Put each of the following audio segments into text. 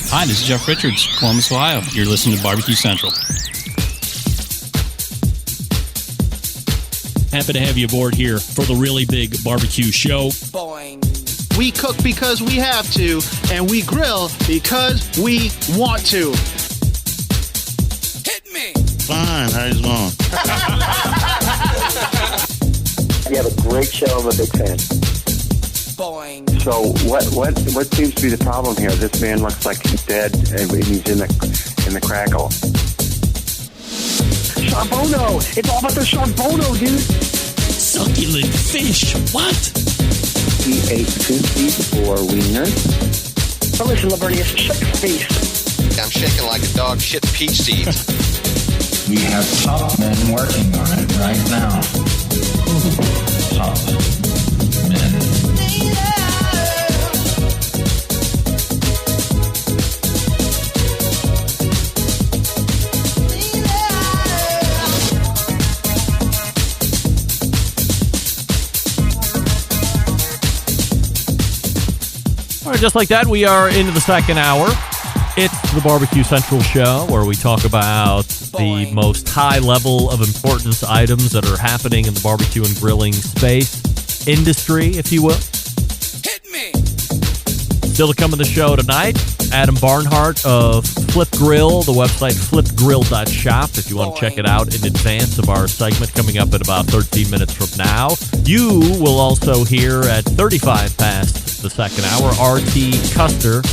Hi, this is Jeff Richards, Columbus, Ohio. You're listening to Barbecue Central. Happy to have you aboard here for the really big barbecue show. Boing. We cook because we have to, and we grill because we want to. Hit me! Fine, how you doing? You have a great show. I'm a big fan. Boing. So what seems to be the problem here? This man looks like he's dead, and he's in the crackle. Charbono! It's all about the charbono, dude! Succulent fish! What? He ate 54 wieners. Now listen, Lavernius, shut your face. I'm shaking like a dog shit peach seeds. We have top men working on it right now. Top men. All right, just like that, we are into the second hour. It's the Barbecue Central Show, where we talk about the most high level of importance items that are happening in the barbecue and grilling space, industry, if you will. Hit me! Still to come in the show tonight, Adam Barnhart of Flip Grill, the website flipgrill.shop, if you want to check it out in advance of our segment coming up in about 13 minutes from now. You will also hear at 35 past the second hour, R.T. Custer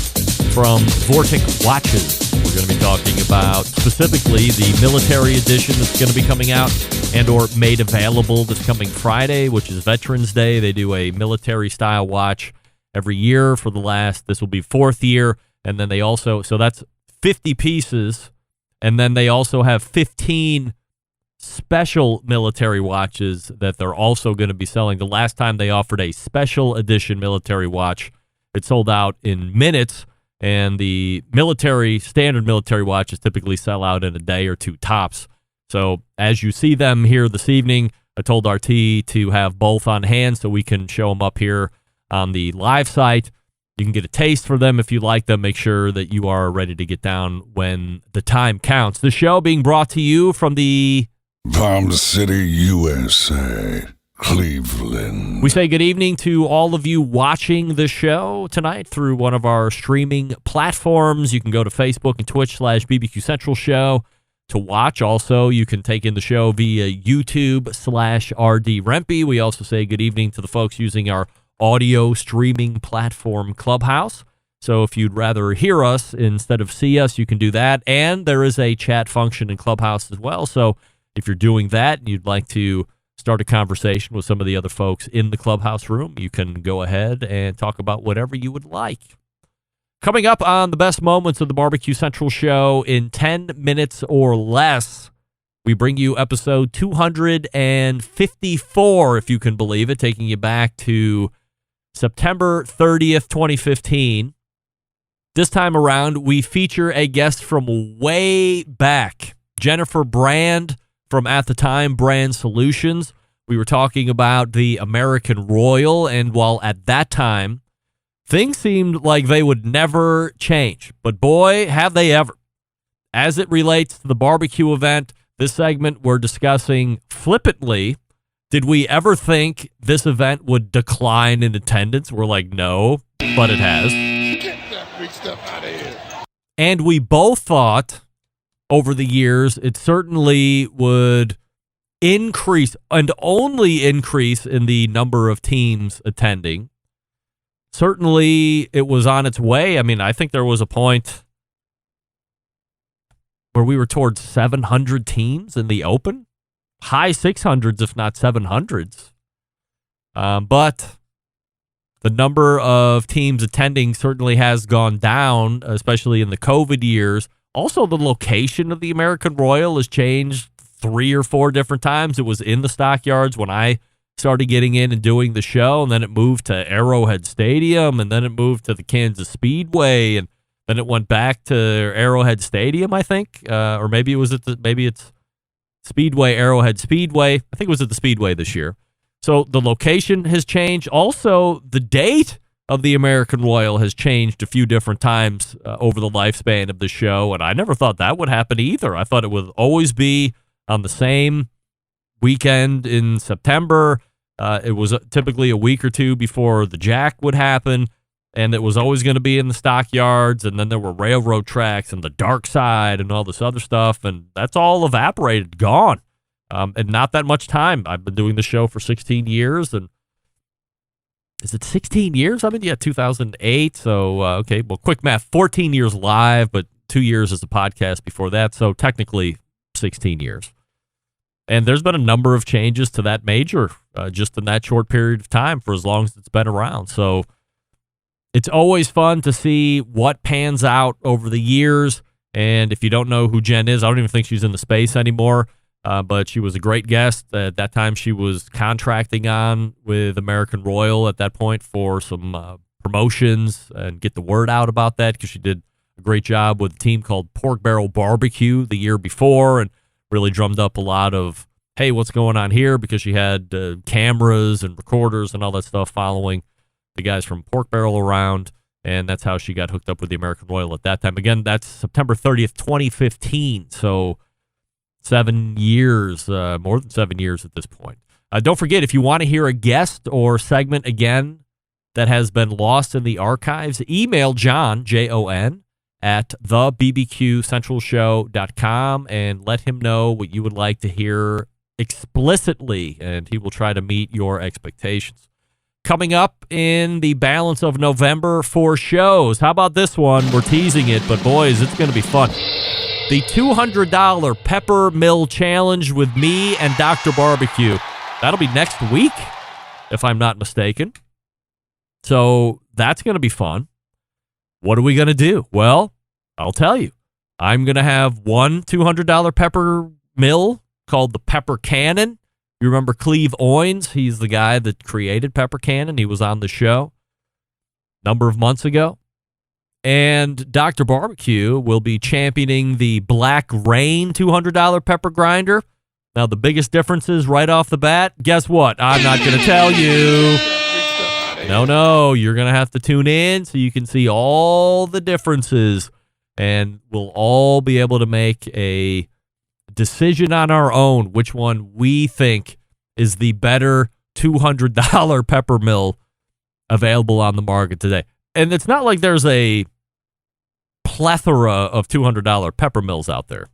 from Vortic Watches. We're going to be talking about specifically the military edition that's going to be coming out and or made available this coming Friday, which is Veterans Day. They do a military-style watch every year for this will be fourth year, and then they also, so that's 50 pieces, and then they also have 15 special military watches that they're also going to be selling. The last time they offered a special edition military watch, it sold out in minutes, and the standard military watches typically sell out in a day or two tops. So as you see them here this evening, I told RT to have both on hand so we can show them up here on the live site. You can get a taste for them if you like them. Make sure that you are ready to get down when the time counts. The show being brought to you from the Palm City, USA, Cleveland. We say good evening to all of you watching the show tonight through one of our streaming platforms. You can go to Facebook and Twitch /BBQ Central Show to watch. Also, you can take in the show via YouTube /RD Rempe. We also say good evening to the folks using our audio streaming platform Clubhouse. So if you'd rather hear us instead of see us, you can do that. And there is a chat function in Clubhouse as well. So if you're doing that and you'd like to start a conversation with some of the other folks in the Clubhouse room, you can go ahead and talk about whatever you would like. Coming up on the best moments of the Barbecue Central Show in 10 minutes or less, we bring you episode 254, if you can believe it, taking you back to September 30th, 2015. This time around, we feature a guest from way back, Jennifer Brand from, at the time, Brand Solutions. We were talking about the American Royal, and while at that time, things seemed like they would never change. But boy, have they ever. As it relates to the barbecue event, this segment we're discussing flippantly, did we ever think this event would decline in attendance? We're like, no, but it has. Get that big stuff out of here. And we both thought over the years it certainly would increase and only increase in the number of teams attending. Certainly it was on its way. I mean, I think there was a point where we were towards 700 teams in the Open. High 600s, if not 700s. But the number of teams attending certainly has gone down, especially in the COVID years. Also, the location of the American Royal has changed 3 or 4 different times. It was in the Stockyards when I started getting in and doing the show, and then it moved to Arrowhead Stadium, and then it moved to the Kansas Speedway, and then it went back to Arrowhead Stadium, I think, or maybe it was maybe it's Speedway, Arrowhead Speedway. I think it was at the Speedway this year. So the location has changed. Also, the date of the American Royal has changed a few different times over the lifespan of the show, and I never thought that would happen either. I thought it would always be on the same weekend in September. It was typically a week or two before the Jack would happen, and it was always going to be in the stockyards, and then there were railroad tracks and the dark side and all this other stuff, and that's all evaporated, gone. And not that much time. I've been doing the show for 16 years, and is it 16 years? I mean, yeah, 2008. So, okay, well, quick math, 14 years live, but 2 years as a podcast before that. So technically 16 years. And there's been a number of changes to that major just in that short period of time for as long as it's been around. So it's always fun to see what pans out over the years. And if you don't know who Jen is, I don't even think she's in the space anymore. But she was a great guest. At that time, she was contracting on with American Royal at that point for some promotions and get the word out about that, because she did a great job with a team called Pork Barrel Barbecue the year before and really drummed up a lot of, hey, what's going on here? Because she had cameras and recorders and all that stuff following the guys from Pork Barrel around, and that's how she got hooked up with the American Royal at that time. Again, that's September 30th, 2015, so 7 years, more than 7 years at this point. Don't forget, if you want to hear a guest or segment again that has been lost in the archives, email John, Jon, at thebbqcentralshow.com and let him know what you would like to hear explicitly, and he will try to meet your expectations. Coming up in the balance of November, 4 shows. How about this one? We're teasing it, but boys, it's going to be fun. The $200 Pepper Mill Challenge with me and Dr. Barbecue. That'll be next week, if I'm not mistaken. So that's going to be fun. What are we going to do? Well, I'll tell you. I'm going to have one $200 pepper mill called the Pepper Cannon. You remember Cleve Owens? He's the guy that created Pepper Cannon. He was on the show a number of months ago. And Dr. Barbecue will be championing the Black Rain $200 pepper grinder. Now, the biggest difference is right off the bat, guess what? I'm not going to tell you. No, you're going to have to tune in so you can see all the differences, and we'll all be able to make a decision on our own which one we think is the better $200 pepper mill available on the market today. And it's not like there's a plethora of $200 pepper mills out there,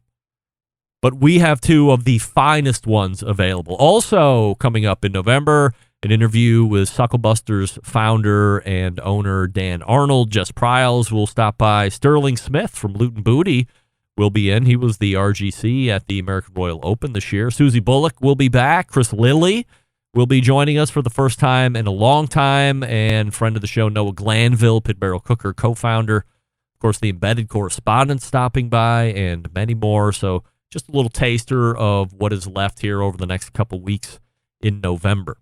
but we have two of the finest ones available. Also coming up in November, an interview with Sucklebuster's founder and owner Dan Arnold. Jess Pryles will stop by. Sterling Smith from Loot and Booty will be in. He was the RGC at the American Royal Open this year. Susie Bullock will be back. Chris Lilly will be joining us for the first time in a long time, and friend of the show, Noah Glanville, Pit Barrel Cooker co-founder. Of course, the Embedded Correspondent stopping by, and many more. So just a little taster of what is left here over the next couple weeks in November.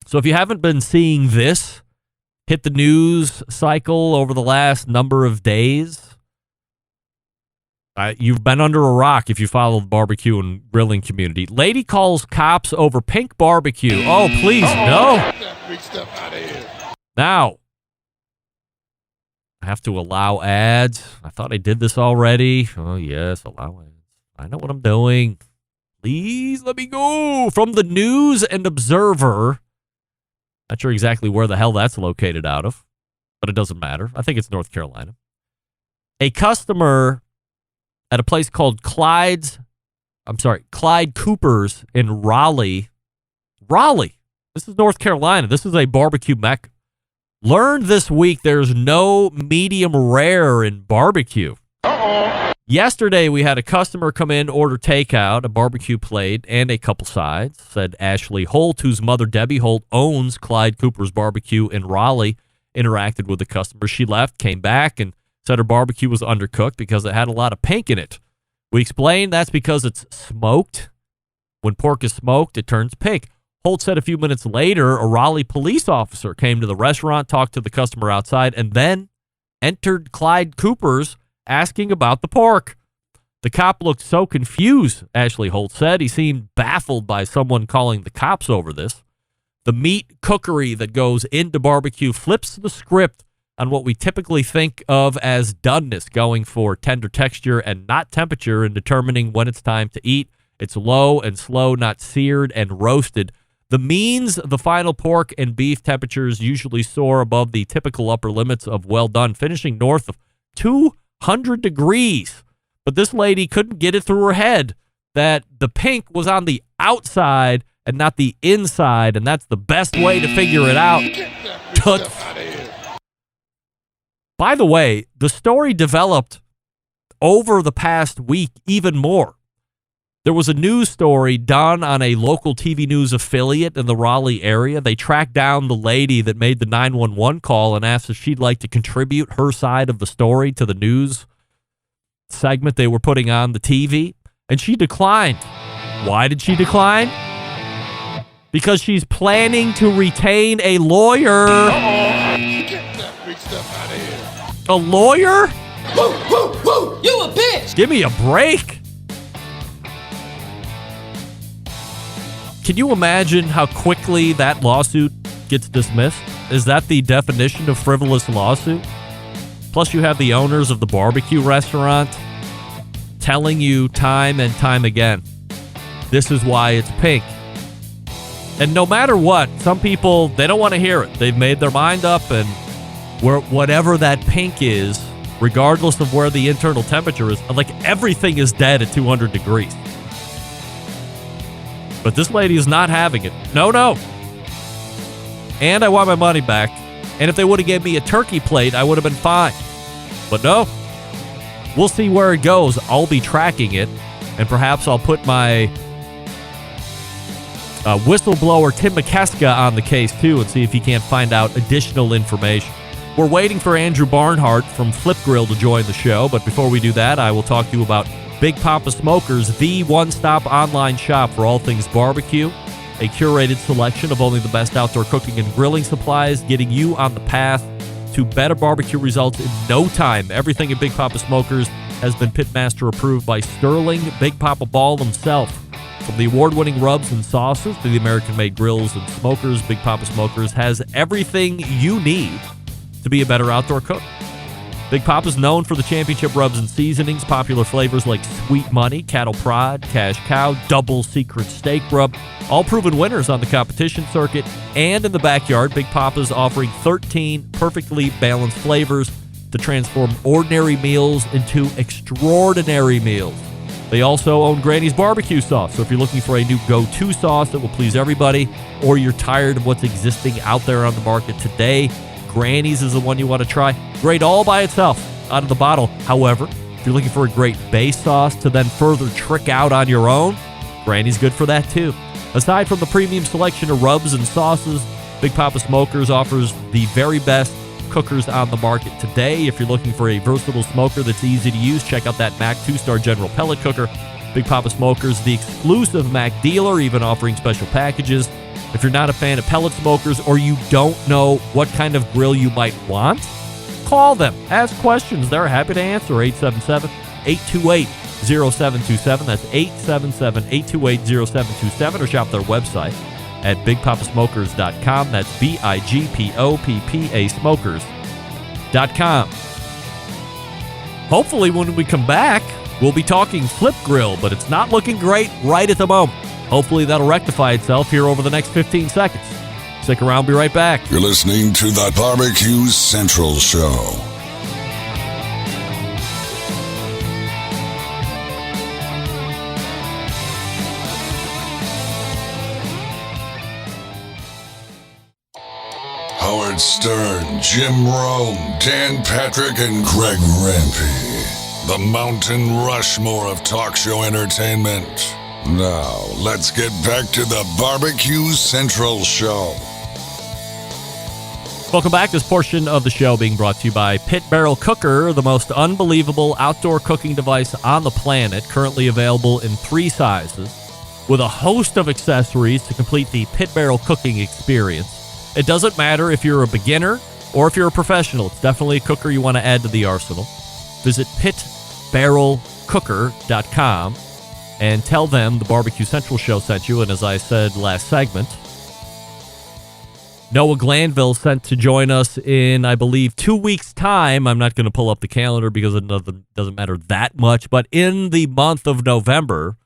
So if you haven't been seeing this hit the news cycle over the last number of days, you've been under a rock if you follow the barbecue and grilling community. Lady calls cops over pink barbecue. Oh, please, no. Now, I have to allow ads. I thought I did this already. Oh, yes, allow ads. I know what I'm doing. Please let me go. From the News and Observer. Not sure exactly where the hell that's located out of, but it doesn't matter. I think it's North Carolina. A customer at a place called Clyde Cooper's in Raleigh. This is North Carolina. This is a barbecue mecca. Learned this week there's no medium rare in barbecue. Yesterday, we had a customer come in, order takeout, a barbecue plate, and a couple sides. Said Ashley Holt, whose mother, Debbie Holt, owns Clyde Cooper's Barbecue in Raleigh, interacted with the customer. She left, came back, and said her barbecue was undercooked because it had a lot of pink in it. We explained that's because it's smoked. When pork is smoked, it turns pink. Holt said a few minutes later, a Raleigh police officer came to the restaurant, talked to the customer outside, and then entered Clyde Cooper's asking about the pork. The cop looked so confused, Ashley Holt said. He seemed baffled by someone calling the cops over this. The meat cookery that goes into barbecue flips the script on what we typically think of as doneness, going for tender texture and not temperature in determining when it's time to eat. It's low and slow, not seared and roasted. The means the final pork and beef temperatures usually soar above the typical upper limits of well done, finishing north of 200 degrees. But this lady couldn't get it through her head that the pink was on the outside and not the inside, and that's the best way to figure it out. By the way, the story developed over the past week even more. There was a news story done on a local TV news affiliate in the Raleigh area. They tracked down the lady that made the 911 call and asked if she'd like to contribute her side of the story to the news segment they were putting on the TV, and she declined. Why did she decline? Because she's planning to retain a lawyer. Get that big stuff out of here. A lawyer? Woo, woo, woo! You a bitch! Give me a break. Can you imagine how quickly that lawsuit gets dismissed? Is that the definition of frivolous lawsuit? Plus, you have the owners of the barbecue restaurant telling you time and time again, this is why it's pink. And no matter what, some people, they don't want to hear it. They've made their mind up, and whatever that pink is, regardless of where the internal temperature is, like everything is dead at 200 degrees. But this lady is not having it. No. And I want my money back. And if they would have gave me a turkey plate, I would have been fine. But no. We'll see where it goes. I'll be tracking it. And perhaps I'll put my whistleblower Tim McKeska on the case, too, and see if he can't find out additional information. We're waiting for Andrew Barnhart from Flip Grill to join the show. But before we do that, I will talk to you about Big Papa Smokers, the one-stop online shop for all things barbecue. A curated selection of only the best outdoor cooking and grilling supplies, getting you on the path to better barbecue results in no time. Everything at Big Papa Smokers has been Pitmaster approved by Sterling Big Papa Ball himself. From the award-winning rubs and sauces to the American-made grills and smokers, Big Papa Smokers has everything you need to be a better outdoor cook. Big Papa's known for the championship rubs and seasonings, popular flavors like Sweet Money, Cattle Prod, Cash Cow, Double Secret Steak Rub, all proven winners on the competition circuit. And in the backyard, Big Papa's offering 13 perfectly balanced flavors to transform ordinary meals into extraordinary meals. They also own Granny's barbecue sauce, so if you're looking for a new go-to sauce that will please everybody, or you're tired of what's existing out there on the market today, Granny's is the one you want to try. Great all by itself, out of the bottle. However, if you're looking for a great base sauce to then further trick out on your own, Granny's good for that too. Aside from the premium selection of rubs and sauces, Big Papa Smokers offers the very best cookers on the market today. If you're looking for a versatile smoker that's easy to use, check out that Mac 2-Star General Pellet Cooker. Big Papa Smokers, the exclusive Mac dealer, even offering special packages. If you're not a fan of pellet smokers or you don't know what kind of grill you might want, call them. Ask questions. They're happy to answer. 877-828-0727. That's 877-828-0727. Or shop their website at bigpapasmokers.com. That's BIGPOPPA smokers.com. Hopefully when we come back, we'll be talking Flip Grill, but it's not looking great right at the moment. Hopefully that'll rectify itself here over the next 15 seconds. Stick around, be right back. You're listening to the Barbecue Central Show. Howard Stern, Jim Rome, Dan Patrick, and Greg Rempe. The Mountain Rushmore of talk show entertainment. Now, let's get back to the Barbecue Central Show. Welcome back. This portion of the show being brought to you by Pit Barrel Cooker, the most unbelievable outdoor cooking device on the planet, currently available in 3 sizes, with a host of accessories to complete the Pit Barrel cooking experience. It doesn't matter if you're a beginner or if you're a professional. It's definitely a cooker you want to add to the arsenal. Visit pitbarrelcooker.com and tell them the Barbecue Central Show sent you. And as I said last segment, Noah Glanville sent to join us in, I believe, 2 weeks' time. I'm not going to pull up the calendar because it doesn't matter that much. But in the month of November,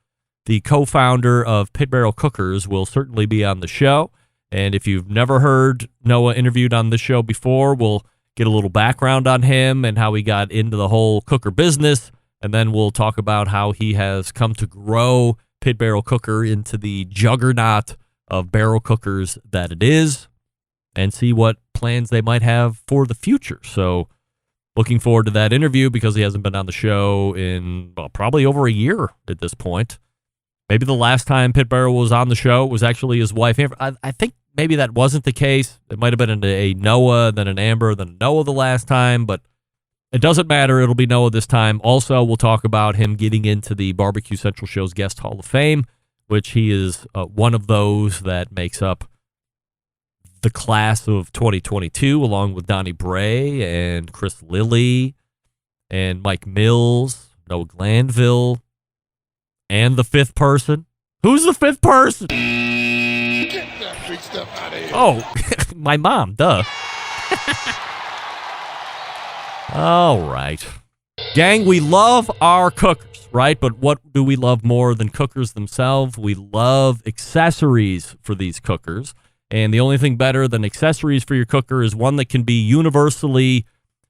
the co-founder of Pit Barrel Cookers will certainly be on the show. And if you've never heard Noah interviewed on the show before, we'll get a little background on him and how he got into the whole cooker business. And then we'll talk about how he has come to grow Pit Barrel Cooker into the juggernaut of barrel cookers that it is, and see what plans they might have for the future. So looking forward to that interview because he hasn't been on the show in probably over a year at this point. Maybe the last time Pit Barrel was on the show was actually his wife, Amber. I think maybe that wasn't the case. It might have been a Noah, then an Amber, then a Noah the last time, but it doesn't matter. It'll be Noah this time. Also, we'll talk about him getting into the Barbecue Central Show's Guest Hall of Fame, which he is one of those that makes up the class of 2022, along with Donnie Bray and Chris Lilly and Mike Mills, Noah Glanville, and the fifth person. Who's the fifth person? Get that big stuff out of here. Oh, my mom, duh. All right. Gang, we love our cookers, right? But what do we love more than cookers themselves? We love accessories for these cookers. And the only thing better than accessories for your cooker is one that can be universally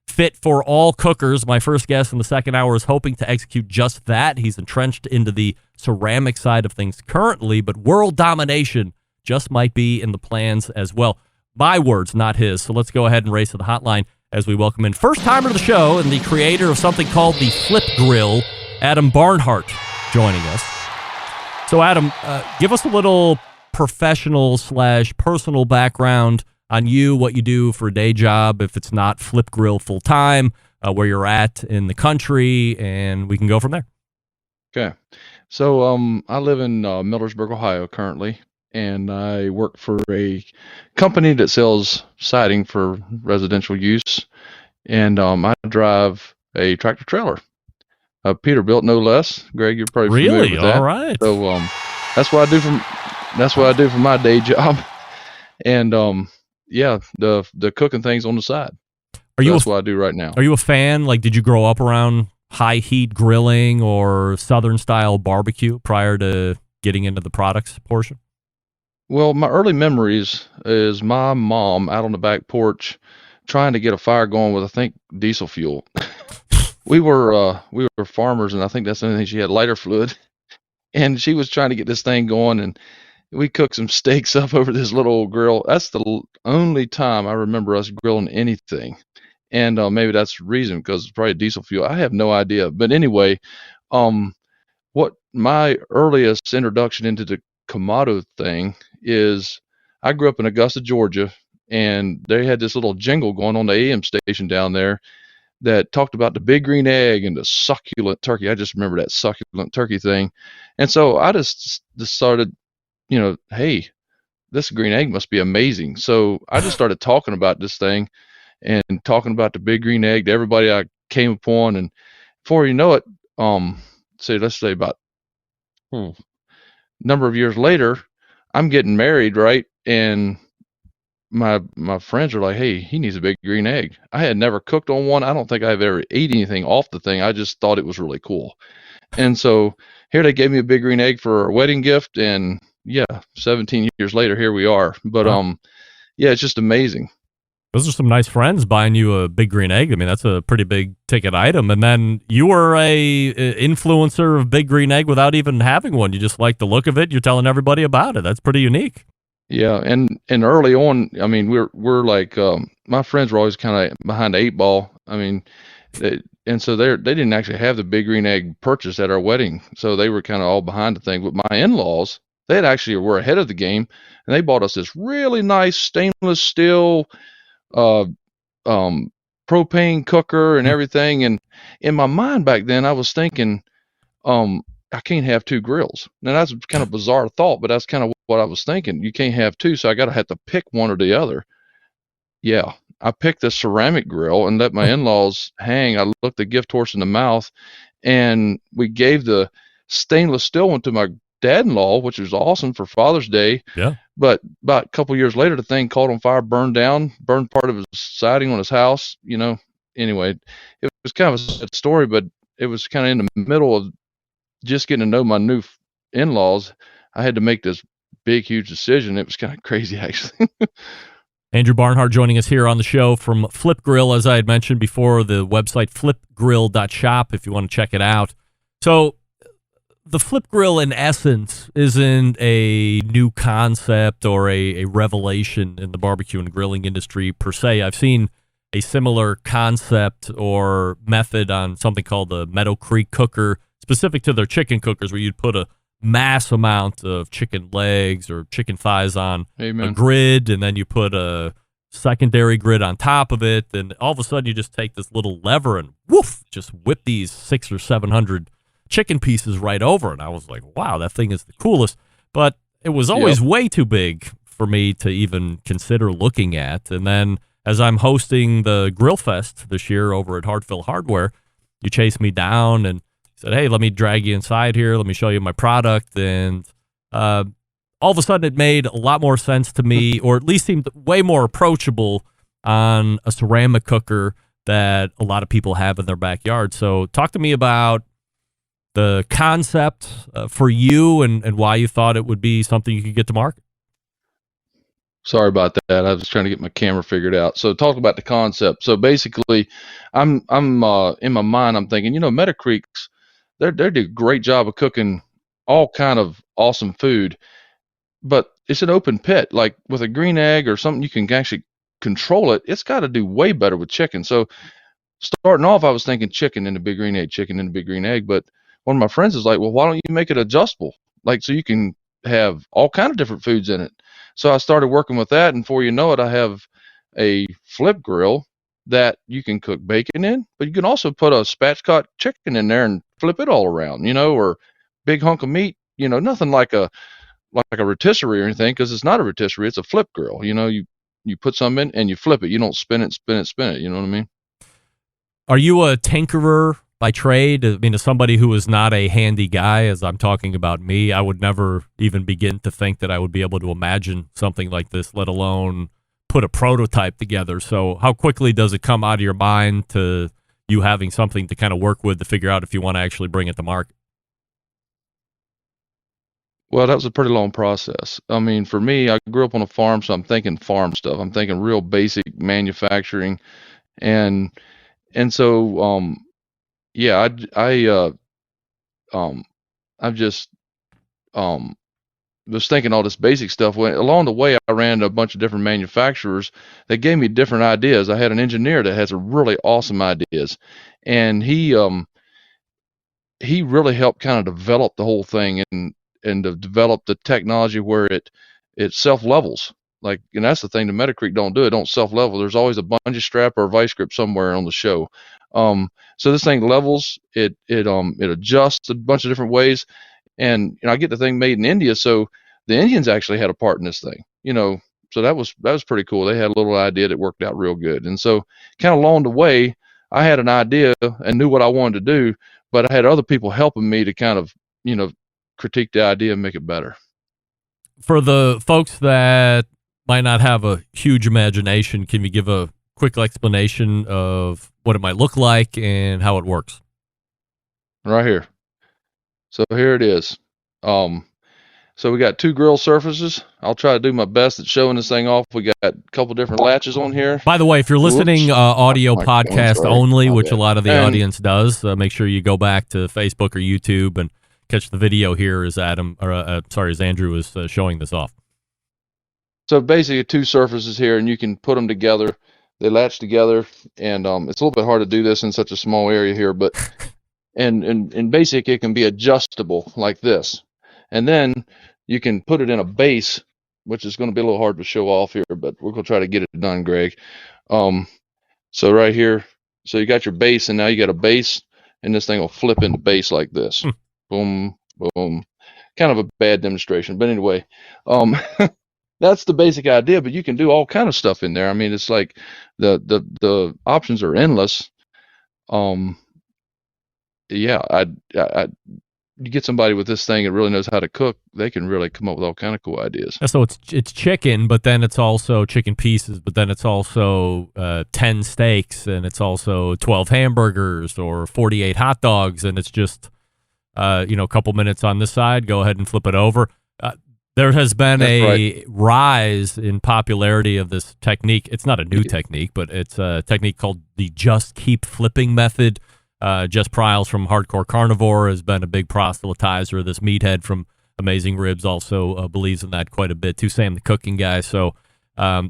fit for all cookers. My first guest in the second hour is hoping to execute just that. He's entrenched into the ceramic side of things currently, but world domination just might be in the plans as well. My words, not his. So let's go ahead and race to the hotline as we welcome in first timer to the show and the creator of something called the Flip Grill, Adam Barnhart, joining us. So Adam, give us a little professional / personal background on you, what you do for a day job, if it's not Flip Grill full time, where you're at in the country, and we can go from there. Okay. So I live in Millersburg, Ohio currently, and I work for a company that sells siding for residential use, and I drive a tractor trailer. Peterbilt, no less. Greg, you're probably familiar with that. All right. So that's what I do for my day job, and the cooking things on the side. That's what I do right now. Are you a fan? Like, did you grow up around high heat grilling or Southern style barbecue prior to getting into the products portion? Well, my early memories is my mom out on the back porch trying to get a fire going with, I think, diesel fuel. we were farmers, and I think that's the only thing she had, lighter fluid, and she was trying to get this thing going, and we cooked some steaks up over this little old grill. That's the only time I remember us grilling anything. And maybe that's the reason, because it's probably diesel fuel. I have no idea. But anyway, what my earliest introduction into the Kamado thing is, I grew up in Augusta, Georgia, and they had this little jingle going on the AM station down there that talked about the big green egg and the succulent turkey. I just remember that succulent turkey thing. And so I just started, hey, this green egg must be amazing. So I just started talking about this thing and talking about the big green egg to everybody I came upon. And before you know it, let's say about number of years later, I'm getting married, right? And my friends are like, hey, he needs a big green egg. I had never cooked on one. I don't think I've ever ate anything off the thing. I just thought it was really cool. And so here they gave me a big green egg for a wedding gift, and 17 years later, here we are. But it's just amazing. Those are some nice friends buying you a big green egg. I mean, that's a pretty big ticket item. And then you were a influencer of big green egg without even having one. You just like the look of it. You're telling everybody about it. That's pretty unique. Yeah, and early on, I mean, we're like, my friends were always kind of behind the eight ball. I mean, and so they didn't actually have the big green egg purchased at our wedding, so they were kind of all behind the thing. But my in-laws, they actually were ahead of the game, and they bought us this really nice stainless steel propane cooker and everything. And in my mind back then, I was thinking, I can't have two grills. Now that's kind of bizarre thought, but that's kind of what I was thinking. You can't have two, so I got to have to pick one or the other. Yeah, I picked the ceramic grill and let my in-laws hang. I looked the gift horse in the mouth, and we gave the stainless steel one to my dad-in-law, which was awesome for Father's Day. Yeah. But about a couple years later, the thing caught on fire, burned part of his siding on his house. Anyway, it was kind of a sad story, but it was kind of in the middle of just getting to know my new in-laws. I had to make this big, huge decision. It was kind of crazy, actually. Andrew Barnhart joining us here on the show from Flip Grill, as I had mentioned before, the website flipgrill.shop if you want to check it out. So the Flip Grill, in essence, isn't a new concept or a revelation in the barbecue and grilling industry per se. I've seen a similar concept or method on something called the Meadow Creek cooker, specific to their chicken cookers, where you'd put a mass amount of chicken legs or chicken thighs on a grid, and then you put a secondary grid on top of it, and all of a sudden you just take this little lever and woof, just whip these 600 or 700 chicken pieces right over. And I was like, wow, that thing is the coolest. But it was always way too big for me to even consider looking at. And then as I'm hosting the Grill Fest this year over at Hartville Hardware, you chased me down and said, hey, let me drag you inside here. Let me show you my product. And all of a sudden it made a lot more sense to me, or at least seemed way more approachable on a ceramic cooker that a lot of people have in their backyard. So talk to me about the concept for you and why you thought it would be something you could get to market. Sorry about that. I was trying to get my camera figured out. So talk about the concept. So basically, I'm in my mind, I'm thinking, Meadow Creeks, they do a great job of cooking all kind of awesome food, but it's an open pit. Like with a green egg or something, you can actually control it. It's got to do way better with chicken. So starting off, I was thinking chicken in the big green egg, but one of my friends is like, well, why don't you make it adjustable? Like, so you can have all kind of different foods in it. So I started working with that, and before you know it, I have a flip grill that you can cook bacon in, but you can also put a spatchcock chicken in there and flip it all around, or big hunk of meat, nothing like a rotisserie or anything, because it's not a rotisserie, it's a flip grill. You put some in and you flip it. You don't spin it. You know what I mean? Are you a tinkerer by trade? I mean, as somebody who is not a handy guy, as I'm talking about me, I would never even begin to think that I would be able to imagine something like this, let alone put a prototype together. So how quickly does it come out of your mind to you having something to kind of work with to figure out if you want to actually bring it to market? Well, that was a pretty long process. I mean, for me, I grew up on a farm, so I'm thinking farm stuff. I'm thinking real basic manufacturing. And so, yeah, I've just was thinking all this basic stuff. Along the way, I ran a bunch of different manufacturers that gave me different ideas. I had an engineer that has some really awesome ideas, and he really helped kind of develop the whole thing and to develop the technology where it self-levels. Like, and that's the thing the Meadow Creek don't do. It don't self-level. There's always a bungee strap or a vice grip somewhere on the show. So this thing levels, it adjusts a bunch of different ways. And I get the thing made in India, so the Indians actually had a part in this thing, so that was pretty cool. They had a little idea that worked out real good. And so kind of along the way, I had an idea and knew what I wanted to do, but I had other people helping me to kind of, critique the idea and make it better. For the folks that might not have a huge imagination, can you give a quick explanation of what it might look like and how it works? Right here. So here it is. So we got two grill surfaces. I'll try to do my best at showing this thing off. We got a couple different latches on here. By the way, if you're listening audio podcast only, which a lot of the audience does, make sure you go back to Facebook or YouTube and catch the video here as Andrew is showing this off. So basically two surfaces here, and you can put them together. They latch together, and it's a little bit hard to do this in such a small area here, but and basic, it can be adjustable like this. And then you can put it in a base, which is going to be a little hard to show off here, but we're going to try to get it done, Greg. So right here, so you got your base, and now you got a base, and this thing will flip into base like this. Boom, boom. Kind of a bad demonstration, but anyway, that's the basic idea. But you can do all kind of stuff in there. I mean, it's like the options are endless. Yeah, you get somebody with this thing that really knows how to cook, they can really come up with all kind of cool ideas. So it's chicken, but then it's also chicken pieces, but then it's also 10 steaks, and it's also 12 hamburgers or 48 hot dogs, and it's just a couple minutes on this side, go ahead and flip it over. There has been rise in popularity of this technique. It's not a new technique, but it's a technique called the just keep flipping method. Jess Pryles from Hardcore Carnivore has been a big proselytizer. This meathead from Amazing Ribs also believes in that quite a bit too. Sam, the cooking guy. So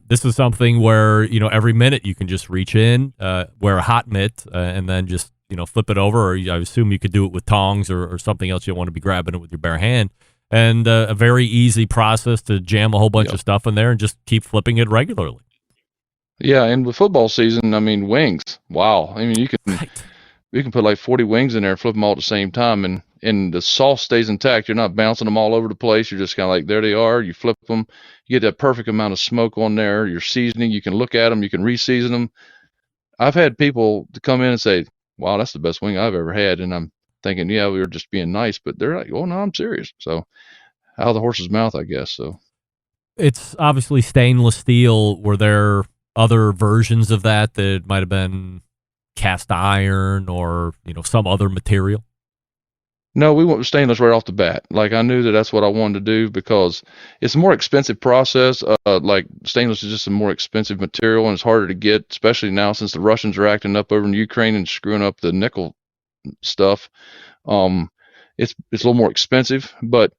this is something where every minute you can just reach in, wear a hot mitt, and then just flip it over. Or I assume you could do it with tongs or something else. You don't want to be grabbing it with your bare hand. And a very easy process to jam a whole bunch of stuff in there and just keep flipping it regularly. Yeah, and with football season, I mean, wings. Wow. I mean, you can put like 40 wings in there and flip them all at the same time, and the sauce stays intact. You're not bouncing them all over the place. You're just kind of like, there they are. You flip them. You get that perfect amount of smoke on there. Your seasoning, you can look at them. You can re-season them. I've had people to come in and say, wow, that's the best wing I've ever had. And I'm thinking, yeah, we were just being nice, but they're like, oh no, I'm serious. So out of the horse's mouth, I guess. So it's obviously stainless steel. Were there other versions of that might have been cast iron or some other material? No, we went with stainless right off the bat. Like, I knew that's what I wanted to do because it's a more expensive process. Like, stainless is just a more expensive material and it's harder to get, especially now since the Russians are acting up over in Ukraine and screwing up the nickel stuff. It's a little more expensive, but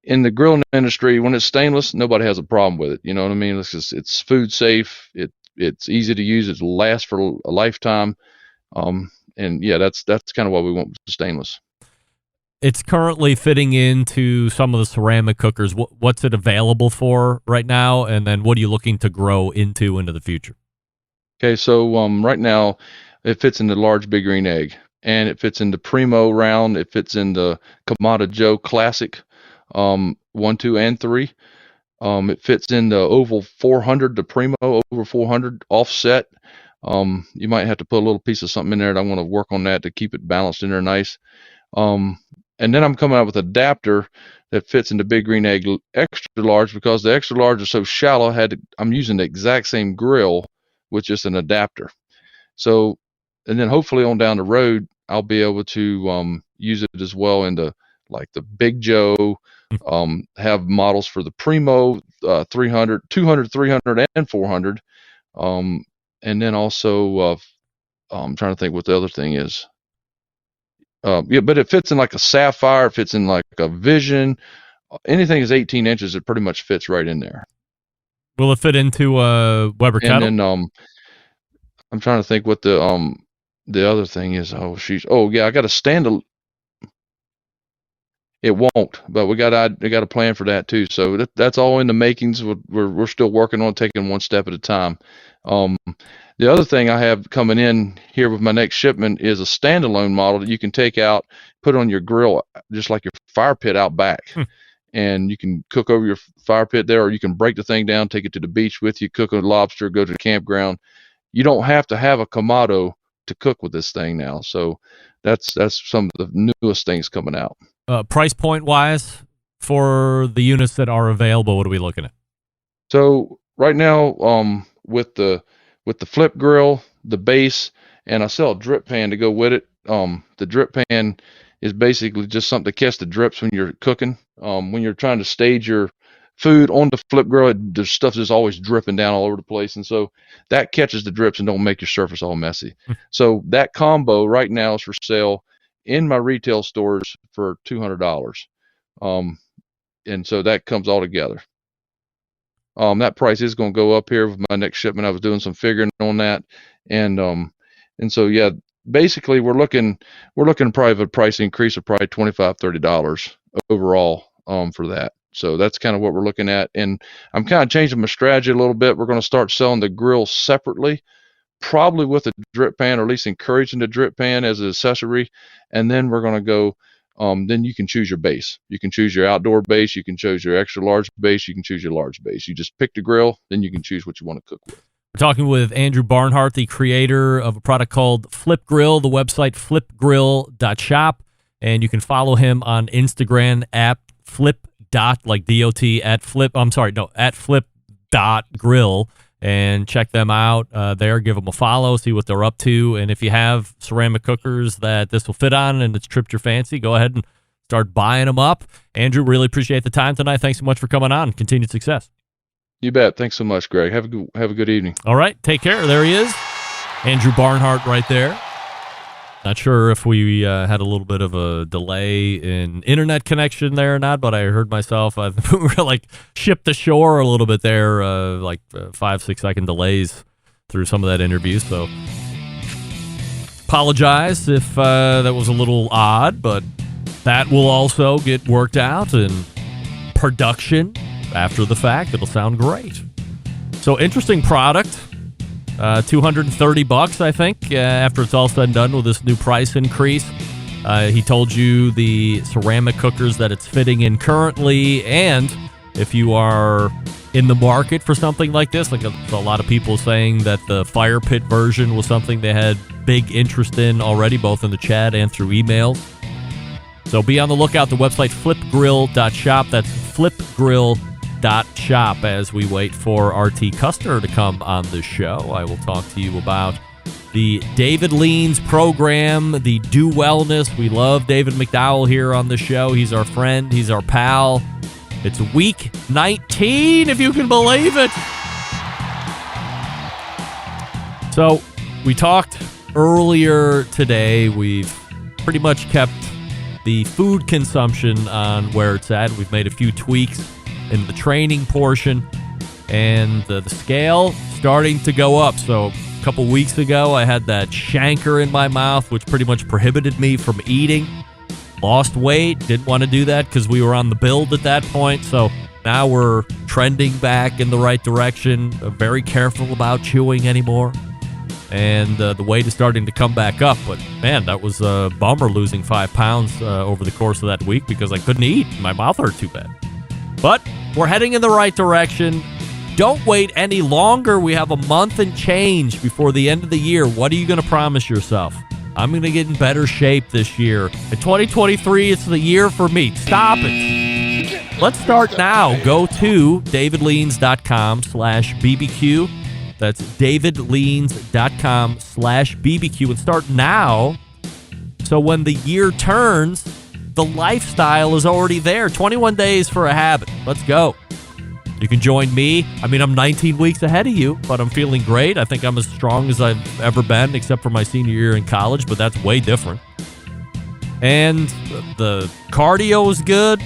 in the grilling industry, when it's stainless, nobody has a problem with it. You know what I mean? It's food safe. It's easy to use. It lasts for a lifetime. And yeah, that's kind of why we went with stainless. It's currently fitting into some of the ceramic cookers. What's it available for right now? And then what are you looking to grow into the future? Okay, so right now it fits in the large Big Green Egg, and it fits in the Primo round. It fits in the Kamada Joe Classic 1, 2, and 3. It fits in the Oval 400, the Primo over 400 offset. You might have to put a little piece of something in there. I want to work on that to keep it balanced in there nice. And then I'm coming out with an adapter that fits into Big Green Egg extra large because the extra large is so shallow. I'm using the exact same grill with just an adapter. So, and then hopefully on down the road, I'll be able to use it as well into like the Big Joe, have models for the Primo 300, 200, 300, and 400. And then also, I'm trying to think what the other thing is. Yeah, but it fits in like a Sapphire, it fits in like a Vision. Anything is 18 inches, it pretty much fits right in there. Will it fit into a Weber kettle? And then I'm trying to think what the other thing is. I got a stand. It won't, but we got a plan for that too. So that's all in the makings. We're still working on taking one step at a time. The other thing I have coming in here with my next shipment is a standalone model that you can take out, put on your grill, just like your fire pit out back. And you can cook over your fire pit there, or you can break the thing down, take it to the beach with you, cook a lobster, go to the campground. You don't have to have a Kamado to cook with this thing now. So that's some of the newest things coming out. Price point wise for the units that are available, what are we looking at? So right now, with the flip grill, the base, and I sell a drip pan to go with it. The drip pan is basically just something to catch the drips when you're cooking. When you're trying to stage your food on the flip grill, the stuff is always dripping down all over the place, and so that catches the drips and don't make your surface all messy. So that combo right now is for sale in my retail stores for $200. And so that comes all together. That price is going to go up here with my next shipment. I was doing some figuring on that. And so, yeah, basically we're looking probably have a price increase of probably $25, $30 overall, for that. So that's kind of what we're looking at. And I'm kind of changing my strategy a little bit. We're going to start selling the grill separately, probably with a drip pan, or at least encouraging the drip pan as an accessory. And then we're going to go, then you can choose your base. You can choose your outdoor base. You can choose your extra large base. You can choose your large base. You just pick the grill, then you can choose what you want to cook with. We're talking with Andrew Barnhart, the creator of a product called Flip Grill, the website flipgrill.shop. And you can follow him on Instagram at flip dot, like D-O-T, at flip dot grill. And check them out there. Give them a follow, see what they're up to. And if you have ceramic cookers that this will fit on and it's tripped your fancy, go ahead and start buying them up. Andrew, really appreciate the time tonight. Thanks so much for coming on. Continued success. You bet. Thanks so much, Greg. Have a good evening. All right. Take care. There he is. Andrew Barnhart right there. Not sure if we had a little bit of a delay in internet connection there or not, but I heard myself. We were like shipped ashore a little bit there, 5-6 second delays through some of that interview. So apologize if that was a little odd, but that will also get worked out in production after the fact. It'll sound great. So interesting product. $230, I think, after it's all said and done with this new price increase. He told you the ceramic cookers that it's fitting in currently, and if you are in the market for something like this, like a lot of people saying that the fire pit version was something they had big interest in already, both in the chat and through emails. So be on the lookout. The website flipgrill.shop. That's flipgrill.shop as we wait for RT Custer to come on the show. I will talk to you about the David Leans program, the Do Wellness. We love David McDowell here on the show. He's our friend. He's our pal. It's week 19, if you can believe it. So we talked earlier today. We've pretty much kept the food consumption on where it's at. We've made a few tweaks in the training portion, and the scale starting to go up. So a couple weeks ago, I had that chancre in my mouth, which pretty much prohibited me from eating. Lost weight, didn't want to do that because we were on the build at that point. So now we're trending back in the right direction. Very careful about chewing anymore. And the weight is starting to come back up. But man, that was a bummer losing 5 pounds over the course of that week because I couldn't eat. My mouth hurt too bad. But we're heading in the right direction. Don't wait any longer. We have a month and change before the end of the year. What are you going to promise yourself? I'm going to get in better shape this year. In 2023, it's the year for me. Stop it. Let's start now. Go to davidleans.com/BBQ. That's davidleans.com/BBQ and start now. So when the year turns, the lifestyle is already there. 21 days for a habit. Let's go. You can join me. I mean, I'm 19 weeks ahead of you, but I'm feeling great. I think I'm as strong as I've ever been, except for my senior year in college, but that's way different. And the cardio is good.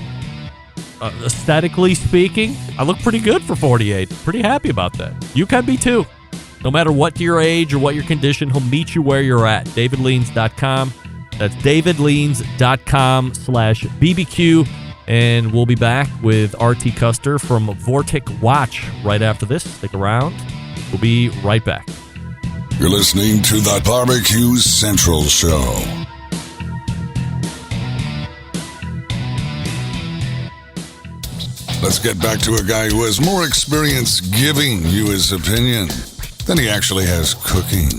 Aesthetically speaking, I look pretty good for 48. Pretty happy about that. You can be too. No matter what your age or what your condition, he'll meet you where you're at. davidleans.com. That's davidleans.com/BBQ. And we'll be back with RT Custer from Vortic Watch right after this. Stick around. We'll be right back. You're listening to the Barbecue Central Show. Let's get back to a guy who has more experience giving you his opinion than he actually has cooking.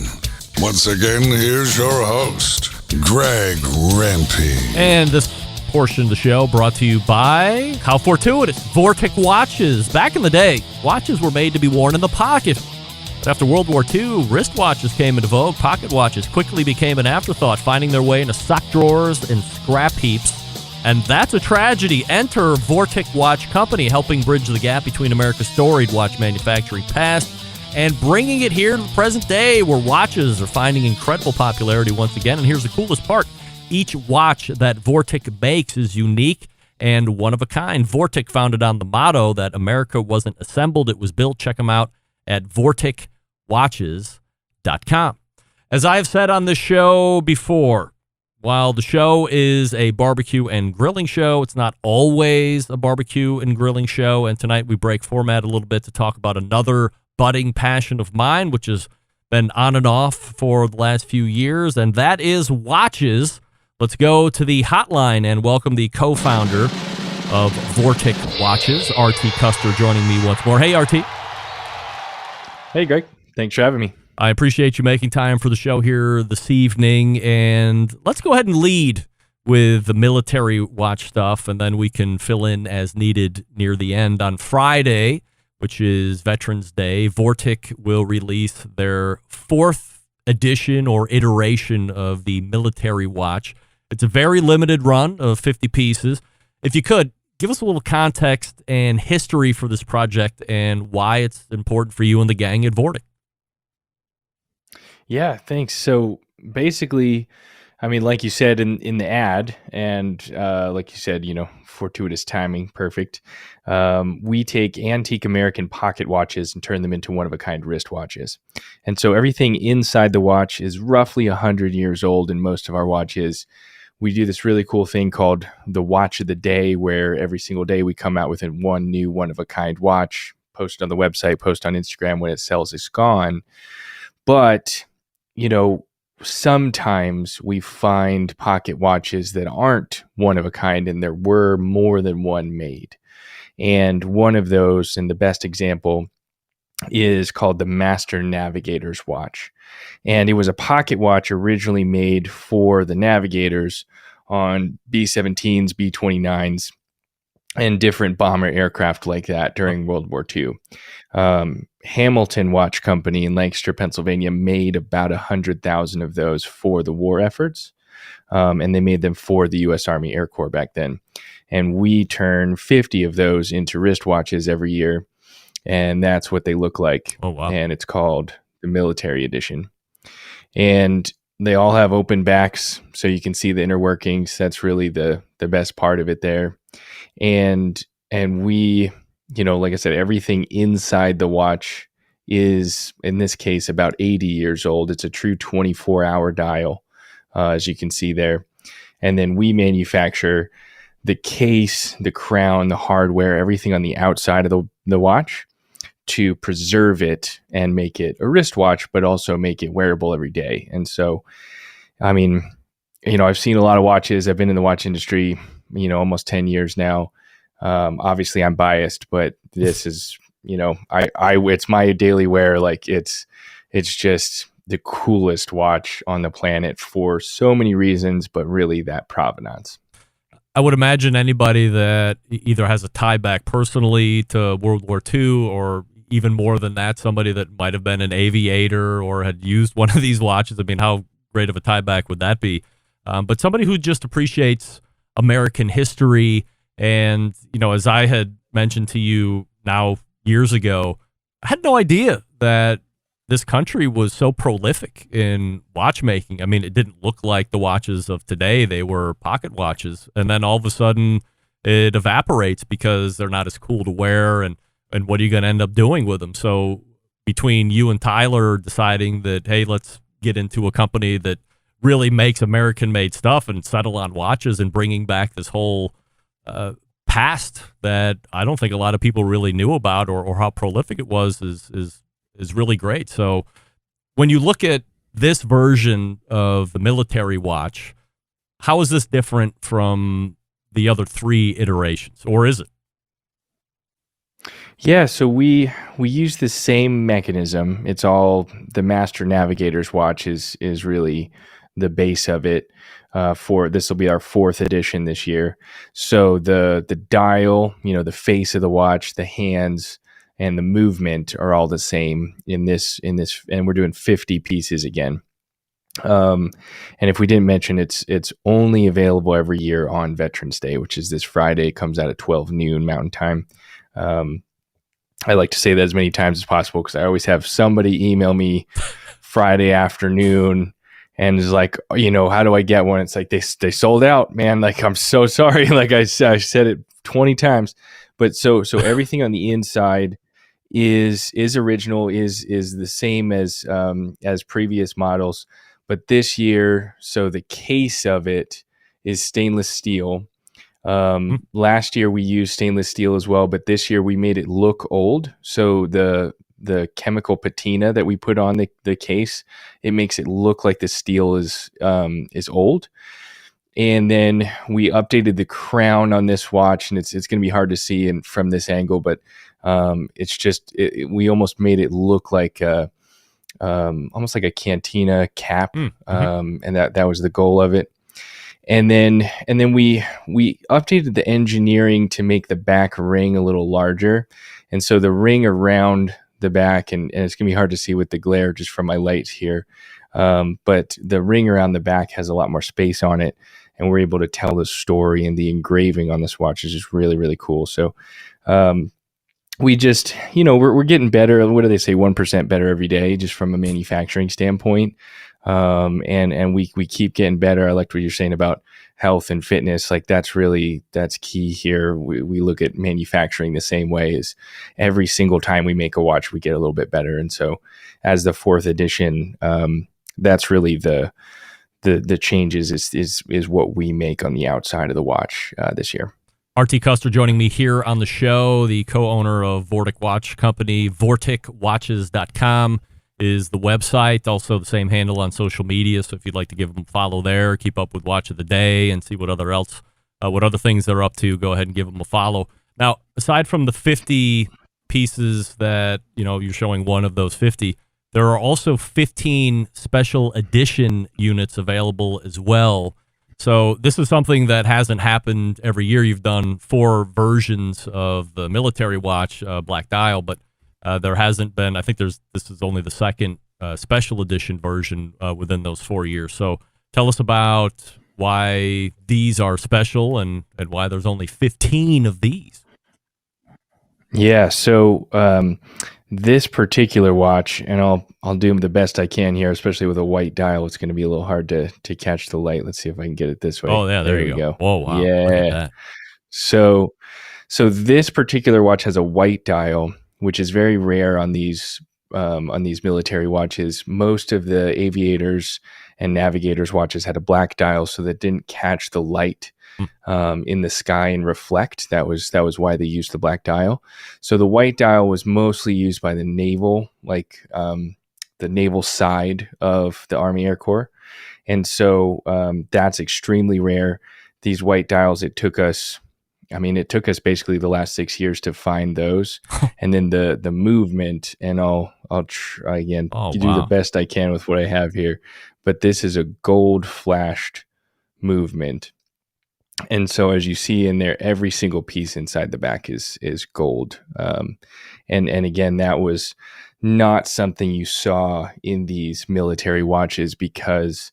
Once again, here's your host, Greg Rempe. And this portion of the show brought to you by, how fortuitous, Vortic watches. Back in the day, watches were made to be worn in the pocket. But after World War II, wristwatches came into vogue. Pocket watches quickly became an afterthought, finding their way into sock drawers and scrap heaps. And that's a tragedy. Enter Vortic Watch Company, helping bridge the gap between America's storied watch manufacturing past and bringing it here to the present day, where watches are finding incredible popularity once again. And here's the coolest part. Each watch that Vortic makes is unique and one of a kind. Vortic, founded on the motto that America wasn't assembled, it was built. Check them out at vorticwatches.com. As I've said on this show before, while the show is a barbecue and grilling show, it's not always a barbecue and grilling show. And tonight we break format a little bit to talk about another budding passion of mine, which has been on and off for the last few years, and that is watches. Let's go to the hotline and welcome the co-founder of Vortic Watches, RT Custer, joining me once more. Hey, RT. Hey, Greg. Thanks for having me. I appreciate you making time for the show here this evening, and let's go ahead and lead with the military watch stuff, and then we can fill in as needed near the end. On Friday, which is Veterans Day, Vortic will release their 4th edition or iteration of the military watch. It's a very limited run of 50 pieces. If you could, give us a little context and history for this project and why it's important for you and the gang at Vortic. Yeah, thanks. So basically, I mean, like you said in the ad, and like you said, fortuitous timing, perfect. We take antique American pocket watches and turn them into one-of-a-kind wristwatches. And so everything inside the watch is roughly 100 years old in most of our watches. We do this really cool thing called the Watch of the Day, where every single day we come out with one new one-of-a-kind watch, post on the website, post on Instagram. When it sells, it's gone. But, sometimes we find pocket watches that aren't one of a kind, and there were more than one made. And one of those, and the best example, is called the Master Navigator's Watch. And it was a pocket watch originally made for the navigators on B-17s, B-29s, and different bomber aircraft like that during World War II. Hamilton Watch Company in Lancaster, Pennsylvania, made about 100,000 of those for the war efforts, and they made them for the U.S. Army Air Corps back then. And we turn 50 of those into wristwatches every year, and that's what they look like. Oh, wow. And it's called the Military Edition. And they all have open backs, so you can see the inner workings. That's really the best part of it there. And we, like I said, everything inside the watch is, in this case, about 80 years old. It's a true 24-hour dial, as you can see there. And then we manufacture the case, the crown, the hardware, everything on the outside of the watch to preserve it and make it a wristwatch, but also make it wearable every day. And so, I mean, I've seen a lot of watches. I've been in the watch industry, almost 10 years now. Obviously I'm biased, but this is, it's my daily wear. Like it's just the coolest watch on the planet for so many reasons, but really that provenance. I would imagine anybody that either has a tie back personally to World War II, or even more than that, somebody that might have been an aviator or had used one of these watches. I mean, how great of a tie back would that be? But somebody who just appreciates American history. And, as I had mentioned to you now years ago, I had no idea that this country was so prolific in watchmaking. I mean, it didn't look like the watches of today. They were pocket watches. And then all of a sudden it evaporates because they're not as cool to wear. And what are you going to end up doing with them? So between you and Tyler deciding that, hey, let's get into a company that really makes American-made stuff and settle on watches, and bringing back this whole past that I don't think a lot of people really knew about, or how prolific it was, is really great. So when you look at this version of the military watch, how is this different from the other 3 iterations, or is it? Yeah, so we use the same mechanism. It's all the Master Navigator's Watch is really the base of it. For this will be our 4th edition this year. So the dial, the face of the watch, the hands, and the movement are all the same in this, and we're doing 50 pieces again. And if we didn't mention, it's only available every year on Veterans Day, which is this Friday. It comes out at 12 noon Mountain Time. I like to say that as many times as possible because I always have somebody email me Friday afternoon and is like, how do I get one? It's like they sold out, man. Like, I'm so sorry. Like I said it 20 times, but so everything on the inside is original, is the same as previous models. But this year, so the case of it is stainless steel. Last year we used stainless steel as well, but this year we made it look old. So the chemical patina that we put on the case, it makes it look like the steel is old. And then we updated the crown on this watch, and it's going to be hard to see from this angle, but it's just we almost made it look like almost like a cantina cap, and that was the goal of it. And then we updated the engineering to make the back ring a little larger. And so the ring around the back, and it's going to be hard to see with the glare just from my lights here, but the ring around the back has a lot more space on it, and we're able to tell the story, and the engraving on this watch is just really, really cool. So we just, we're getting better. What do they say? 1% better every day, just from a manufacturing standpoint. And we keep getting better. I liked what you're saying about health and fitness. Like that's key here. We look at manufacturing the same way. As every single time we make a watch, we get a little bit better. And so as the 4th edition, that's really the changes is what we make on the outside of the watch, this year. RT Custer joining me here on the show, the co-owner of Vortic Watch Company. VorticWatches.com is the website. Also the same handle on social media. So if you'd like to give them a follow there, keep up with Watch of the Day and see what other things they're up to, go ahead and give them a follow. Now, aside from the 50 pieces that, you're showing one of those 50, there are also 15 special edition units available as well. So this is something that hasn't happened every year. You've done 4 versions of the military watch, Black Dial, but there hasn't been, I think this is only the second special edition version within those 4 years. So tell us about why these are special and why there's only 15 of these. Yeah. So this particular watch, and I'll do the best I can here, especially with a white dial. It's going to be a little hard to catch the light. Let's see if I can get it this way. Oh yeah, there you go. Oh wow. Yeah. Look at that. So this particular watch has a white dial, which is very rare on these military watches. Most of the aviators and navigators watches had a black dial, so that didn't catch the light in the sky and reflect. That was why they used the black dial. So the white dial was mostly used by the naval, the naval side of the Army Air Corps, and so that's extremely rare. These white dials, it took us basically the last 6 years to find those. And then the movement, and I'll try again to do the best I can with what I have here. But this is a gold flashed movement. And so as you see in there, every single piece inside the back is gold. And again, that was not something you saw in these military watches because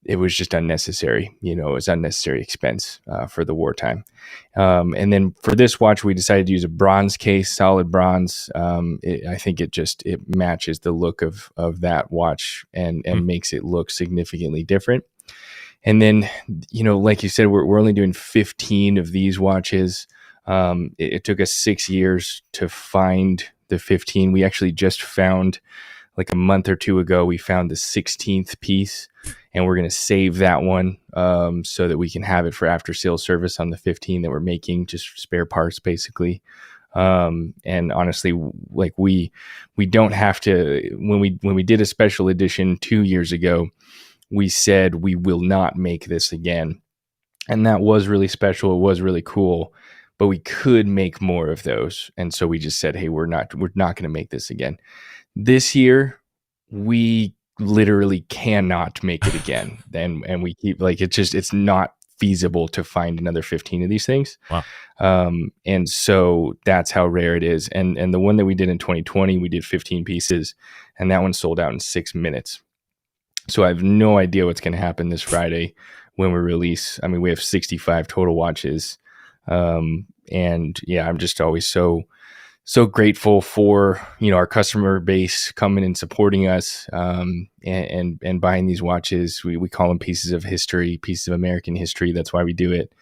it was just unnecessary. It was unnecessary expense for the wartime. And then for this watch, we decided to use a bronze case, solid bronze. I think it matches the look of that watch and makes it look significantly different. And then, like you said, we're only doing 15 of these watches. It took us 6 years to find the 15. We actually just found, like a month or two ago, we found the 16th piece, and we're going to save that one so that we can have it for after sales service on the 15 that we're making, just spare parts basically. And honestly, like we don't have to, when we did a special edition 2 years ago, we said we will not make this again. And that was really special. It was really cool, but we could make more of those. And so we just said, hey, we're not going to make this again. This year, we literally cannot make it again. And we keep it's not feasible to find another 15 of these things. Wow. And so that's how rare it is. And the one that we did in 2020, we did 15 pieces, and that one sold out in 6 minutes. So I have no idea what's going to happen this Friday when we release. I mean, we have 65 total watches. And yeah, I'm just always so grateful for, our customer base coming and supporting us, and buying these watches. We call them pieces of history, pieces of American history. That's why we do it.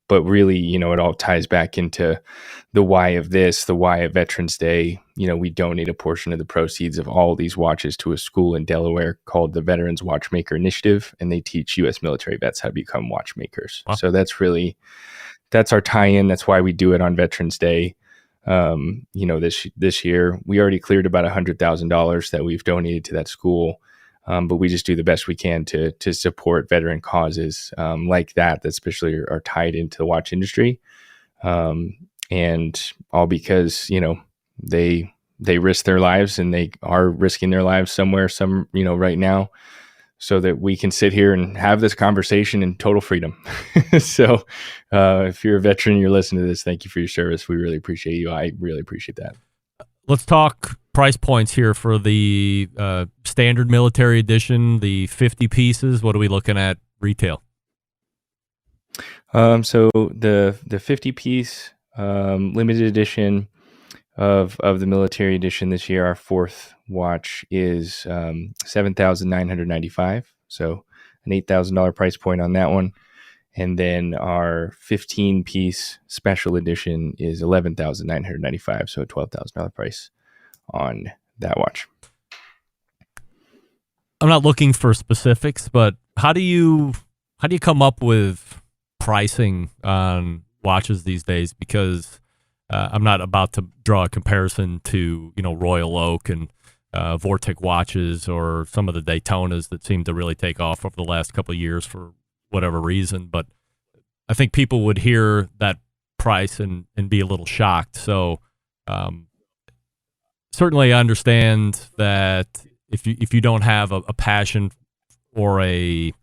But really, it all ties back into the why of this, the why of Veterans Day. We donate a portion of the proceeds of all these watches to a school in Delaware called the Veterans Watchmaker Initiative, and they teach U.S. military vets how to become watchmakers. Wow. So that's our tie-in. That's why we do it on Veterans Day. This year we already cleared about $100,000 that we've donated to that school. But we just do the best we can to support veteran causes like that especially are tied into the watch industry, and all because they risk their lives, and they are risking their lives somewhere, right now, so that we can sit here and have this conversation in total freedom. So if you're a veteran, you're listening to this, thank you for your service. We really appreciate you. I really appreciate that. Let's talk price points here for the standard military edition, the 50 pieces. What are we looking at retail? So the 50 piece limited edition of the military edition this year, our fourth watch is $7,995. So an $8,000 price point on that one. And then our 15 piece special edition is $11,995. So a $12,000 price on that watch. I'm not looking for specifics, but how do you come up with pricing on watches these days? Because I'm not about to draw a comparison to, Royal Oak and Vortic watches or some of the Daytonas that seem to really take off over the last couple of years for whatever reason. But I think people would hear that price and be a little shocked. So certainly I understand that if you don't have a passion or a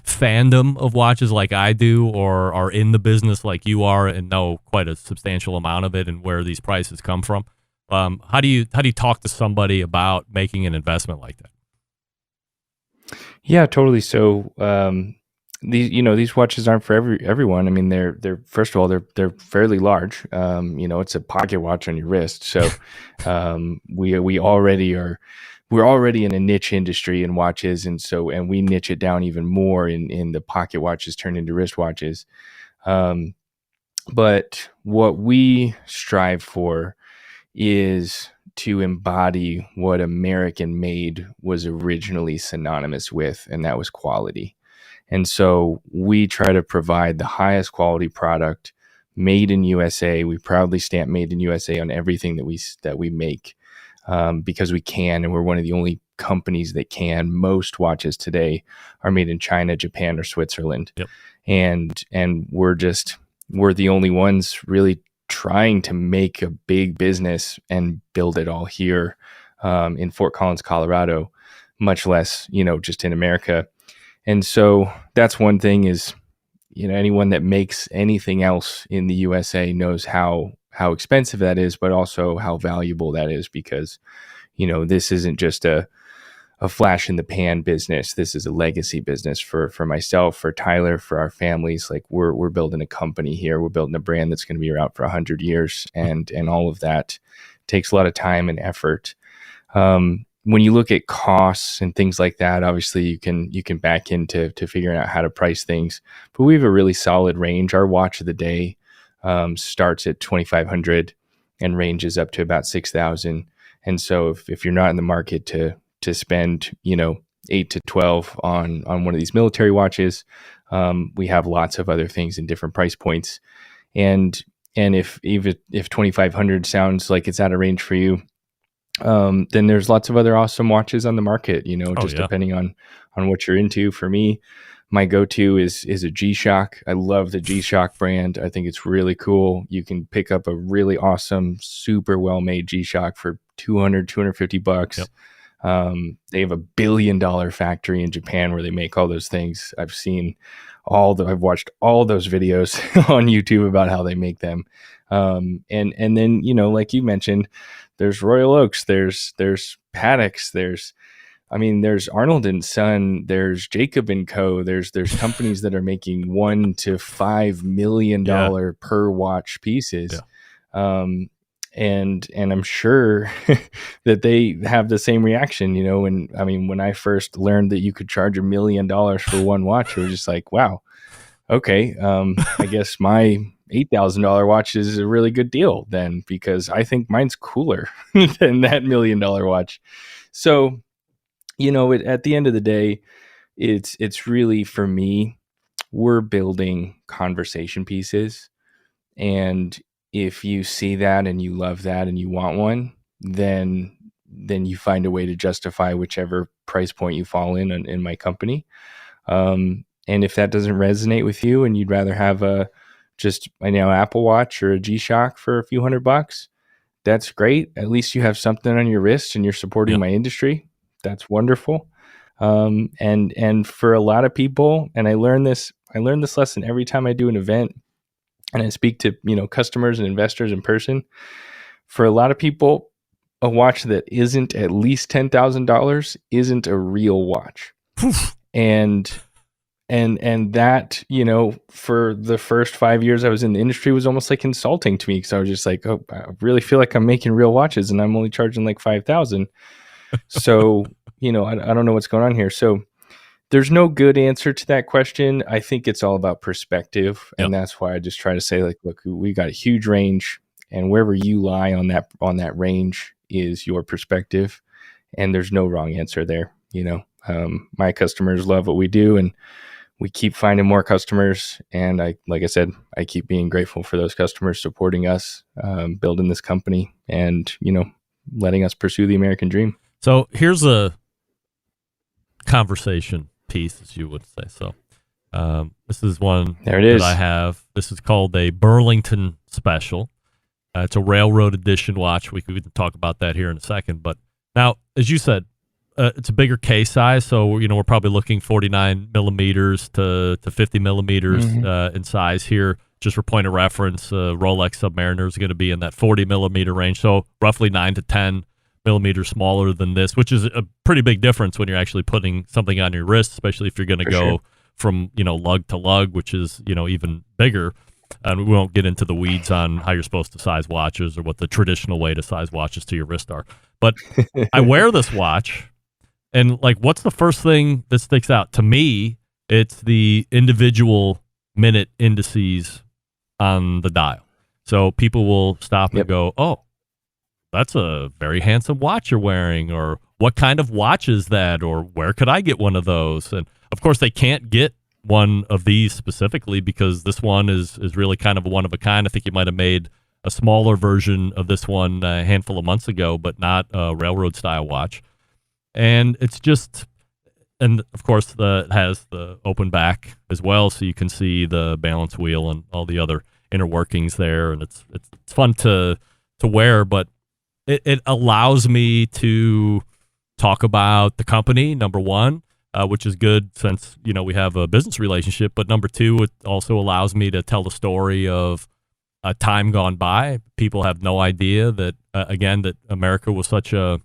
fandom of watches like I do, or are in the business like you are and know quite a substantial amount of it and where these prices come from, how do you talk to somebody about making an investment like that? Yeah, totally. So these watches aren't for everyone. I mean, they're first of all they're fairly large. It's a pocket watch on your wrist. So we're already in a niche industry in watches, and we niche it down even more in the pocket watches turned into wristwatches. But what we strive for is to embody what American made was originally synonymous with, and that was quality. And so we try to provide the highest quality product made in USA. We proudly stamp made in USA on everything that we make. Because we can, and we're one of the only companies that can. Most watches today are made in China, Japan, or Switzerland. Yep. And we're the only ones really trying to make a big business and build it all here in Fort Collins, Colorado, much less, just in America. And so that's one thing is, anyone that makes anything else in the USA knows how expensive that is, but also how valuable that is, because, this isn't just a flash in the pan business. This is a legacy business for myself, for Tyler, for our families. Like we're building a company here. We're building a brand that's going to be around for 100 years. And all of that takes a lot of time and effort. When you look at costs and things like that, obviously you can back into figuring out how to price things, but we have a really solid range. Our watch of the day starts at $2,500 and ranges up to about $6,000. And so if you're not in the market to spend, 8 to 12 on one of these military watches, we have lots of other things in different price points. And if 2,500 sounds like it's out of range for you, then there's lots of other awesome watches on the market, depending on what you're into. For me, my go-to is a G-Shock. I love the G-Shock brand. I think it's really cool. You can pick up a really awesome, super well-made G-Shock for $250. Yep. They have $1 billion factory in Japan where they make all those things. I've watched all those videos on YouTube about how they make them. And then, like you mentioned, there's Royal Oaks, there's Paddocks, there's Arnold and Son, there's Jacob and Co. There's companies that are making $1 to $5 million per watch pieces. Yeah. And I'm sure that they have the same reaction, when I first learned that you could charge $1 million for one watch, it was just like, wow, okay. I guess my $8,000 watch is a really good deal then, because I think mine's cooler than that $1 million watch. So, at the end of the day, it's really, for me, we're building conversation pieces. And if you see that and you love that and you want one, then you find a way to justify whichever price point you fall in my company. And if that doesn't resonate with you and you'd rather have just Apple Watch or a G-Shock for a few $100, that's great. At least you have something on your wrist and you're supporting my industry. That's wonderful. And for a lot of people, and I learn this lesson every time I do an event and I speak to, customers and investors in person. For a lot of people, a watch that isn't at least $10,000 isn't a real watch. And that, for the first 5 years I was in the industry was almost like insulting to me, because I was just like, oh, I really feel like I'm making real watches and I'm only charging like 5,000. So, I don't know what's going on here. So there's no good answer to that question. I think it's all about perspective. And that's why I just try to say, like, look, we got a huge range, and wherever you lie on that range is your perspective. And there's no wrong answer there. My customers love what we do, and we keep finding more customers. And like I said, I keep being grateful for those customers supporting us, building this company, and, letting us pursue the American dream. So here's a conversation piece, as you would say. So this is one that I have. This is called a Burlington Special. It's a railroad edition watch. We can talk about that here in a second. But now, as you said, it's a bigger case size. So, we're probably looking 49 millimeters to 50 millimeters in size here. Just for point of reference, Rolex Submariner is going to be in that 40 millimeter range. So roughly 9 to 10 millimeters smaller than this, which is a pretty big difference when you're actually putting something on your wrist, especially if you're going to go from, lug to lug, which is, even bigger. And we won't get into the weeds on how you're supposed to size watches or what the traditional way to size watches to your wrist are. But I wear this watch, and like, what's the first thing that sticks out? To me, it's the individual minute indices on the dial. So people will stop and go, oh, that's a very handsome watch you're wearing, or what kind of watch is that, or where could I get one of those? And of course, they can't get one of these specifically because this one is really kind of a one of a kind. I think you might have made a smaller version of this one a handful of months ago, but not a railroad style watch. And it's just, and of course, it has the open back as well, so you can see the balance wheel and all the other inner workings there, and it's fun to wear, but it allows me to talk about the company, number one, which is good since, we have a business relationship. But number two, it also allows me to tell the story of a time gone by. People have no idea that, again, that America was such a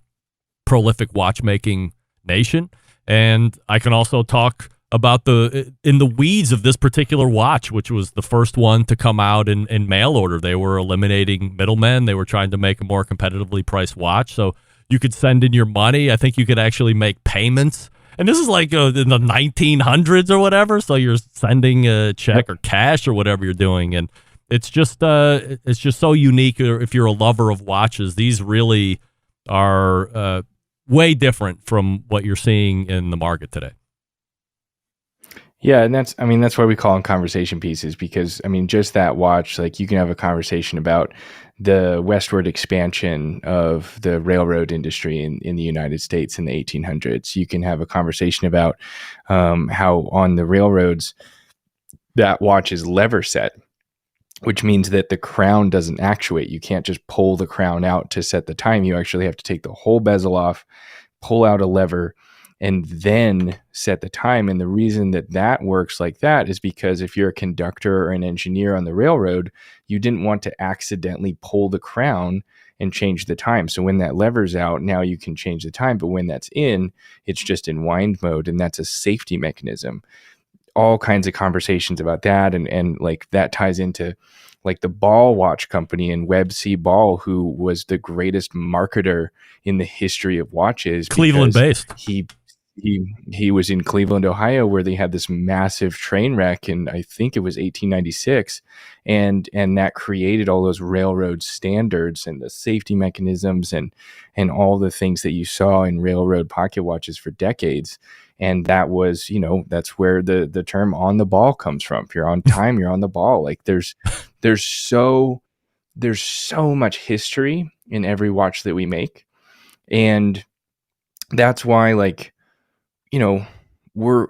prolific watchmaking nation. And I can also talk about in the weeds of this particular watch, which was the first one to come out in mail order. They were eliminating middlemen. They were trying to make a more competitively priced watch. So you could send in your money. I think you could actually make payments. And this is like in the 1900s or whatever. So you're sending a check or cash or whatever you're doing. And it's just so unique. If you're a lover of watches, these really are way different from what you're seeing in the market today. Yeah, and that's why we call them conversation pieces, because just that watch, like, you can have a conversation about the westward expansion of the railroad industry in the United States in the 1800s. You can have a conversation about how on the railroads that watch is lever set, which means that the crown doesn't actuate. You can't just pull the crown out to set the time. You actually have to take the whole bezel off, pull out a lever, and then set the time. And the reason that works like that is because if you're a conductor or an engineer on the railroad, you didn't want to accidentally pull the crown and change the time. So when that lever's out, now you can change the time. But when that's in, it's just in wind mode, and that's a safety mechanism. All kinds of conversations about that. And like, that ties into like the Ball watch company and Webb C. Ball, who was the greatest marketer in the history of watches. Cleveland based. He was in Cleveland, Ohio, where they had this massive train wreck in, I think it was 1896. And that created all those railroad standards and the safety mechanisms and all the things that you saw in railroad pocket watches for decades. And that was, that's where the term on the ball comes from. If you're on time, you're on the ball. Like there's so much history in every watch that we make. And that's why, like, we're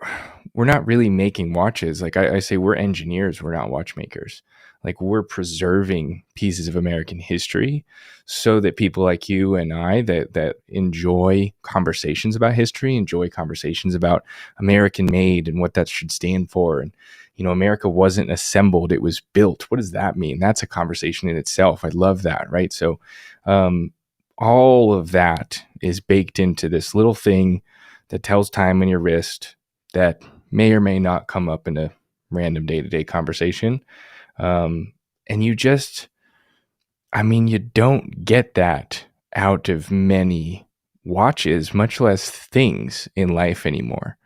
not really making watches. Like I say, we're engineers. We're not watchmakers. like we're preserving pieces of American history so that people like you and I that enjoy conversations about history, enjoy conversations about American made and what that should stand for. And, America wasn't assembled, it was built. What does that mean? That's a conversation in itself. I love that. Right. So, all of that is baked into this little thing that tells time on your wrist that may or may not come up in a random day-to-day conversation. And you don't get that out of many watches, much less things in life anymore.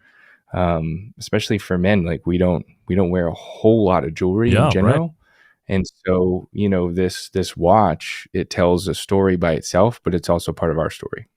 Especially for men, like we don't wear a whole lot of jewelry in general. Right. And so, this watch, it tells a story by itself, but it's also part of our story.